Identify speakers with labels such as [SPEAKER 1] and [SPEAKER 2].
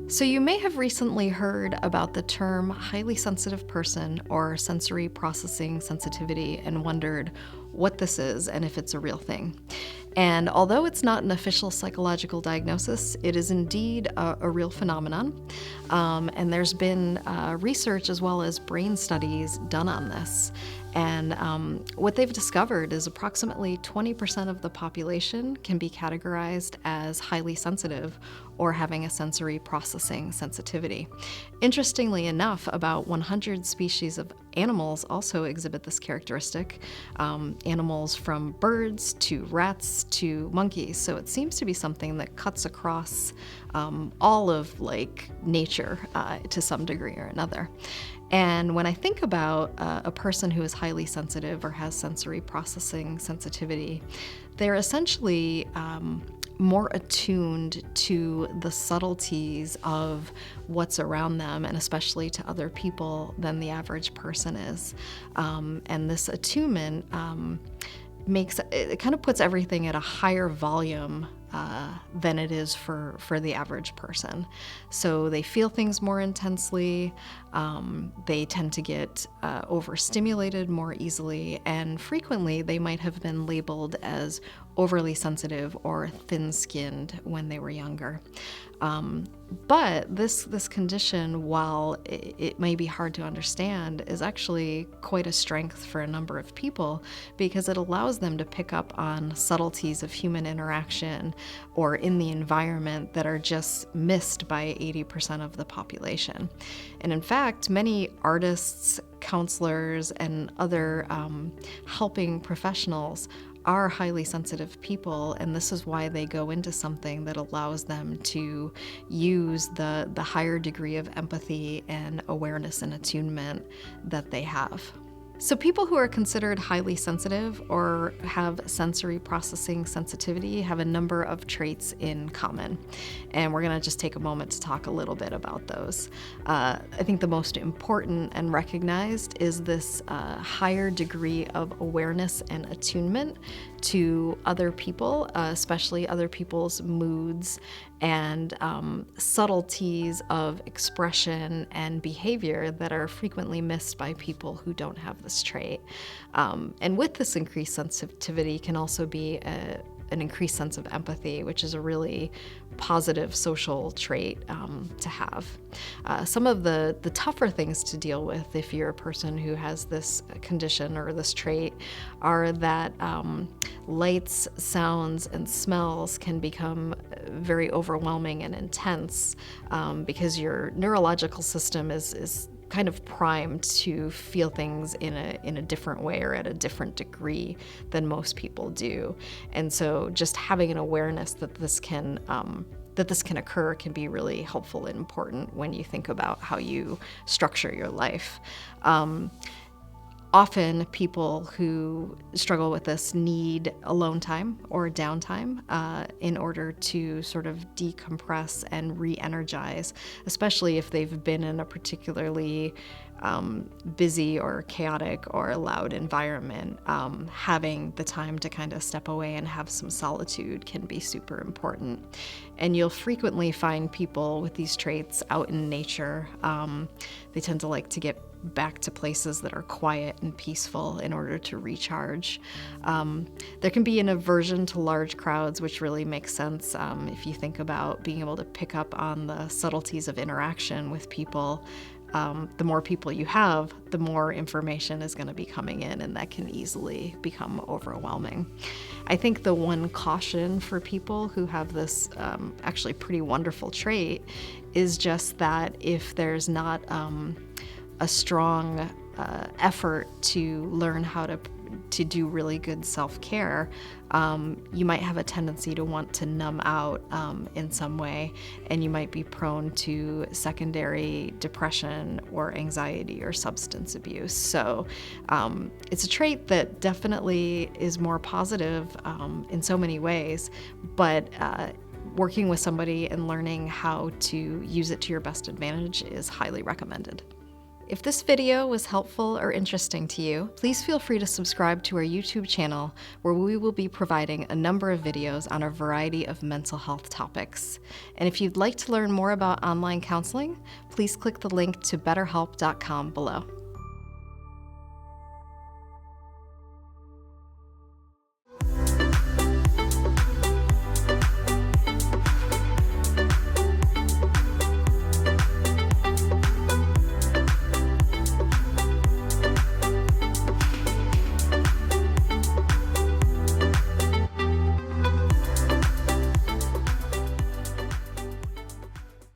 [SPEAKER 1] So you may have recently heard about the term highly sensitive person or sensory processing sensitivity and wondered what this is and if it's a real thing. And although it's not an official psychological diagnosis, it is indeed a real phenomenon. And there's been research as well as brain studies done on this. And what they've discovered is approximately 20% of the population can be categorized as highly sensitive or having a sensory processing sensitivity. Interestingly enough, about 100 species of animals also exhibit this characteristic, animals from birds to rats to monkeys. So it seems to be something that cuts across all of nature to some degree or another. And when I think about a person who is highly sensitive or has sensory processing sensitivity, they're essentially more attuned to the subtleties of what's around them, and especially to other people, than the average person is. And this attunement kind of puts everything at a higher volume than it is for the average person. So they feel things more intensely, they tend to get overstimulated more easily, and frequently they might have been labeled as overly sensitive or thin-skinned when they were younger. But this condition, while it may be hard to understand, is actually quite a strength for a number of people because it allows them to pick up on subtleties of human interaction or in the environment that are just missed by 80% of the population. And in fact, many artists, counselors, and other helping professionals are highly sensitive people, and this is why they go into something that allows them to use the higher degree of empathy and awareness and attunement that they have. So people who are considered highly sensitive or have sensory processing sensitivity have a number of traits in common. And we're going to just take a moment to talk a little bit about those. I think the most important and recognized is this higher degree of awareness and attunement to other people, especially other people's moods and subtleties of expression and behavior that are frequently missed by people who don't have this trait. And with this increased sensitivity can also be an increased sense of empathy, which is a really positive social trait to have. Some of the tougher things to deal with if you're a person who has this condition or this trait are that lights, sounds, and smells can become very overwhelming and intense because your neurological system is kind of primed to feel things in a different way or at a different degree than most people do. And so just having an awareness that this can occur can be really helpful and important when you think about how you structure your life. Often people who struggle with this need alone time or downtime in order to sort of decompress and re-energize, especially if they've been in a particularly busy or chaotic or loud environment. Having the time to kind of step away and have some solitude can be super important. And you'll frequently find people with these traits out in nature. They tend to like to get back to places that are quiet and peaceful in order to recharge. There can be an aversion to large crowds, which really makes sense if you think about being able to pick up on the subtleties of interaction with people. The more people you have, the more information is going to be coming in, and that can easily become overwhelming. I think the one caution for people who have this actually pretty wonderful trait is just that if there's not a strong effort to learn how to do really good self-care, you might have a tendency to want to numb out in some way, and you might be prone to secondary depression or anxiety or substance abuse. So it's a trait that definitely is more positive in so many ways, but working with somebody and learning how to use it to your best advantage is highly recommended. If this video was helpful or interesting to you, please feel free to subscribe to our YouTube channel, where we will be providing a number of videos on a variety of mental health topics. And if you'd like to learn more about online counseling, please click the link to betterhelp.com below.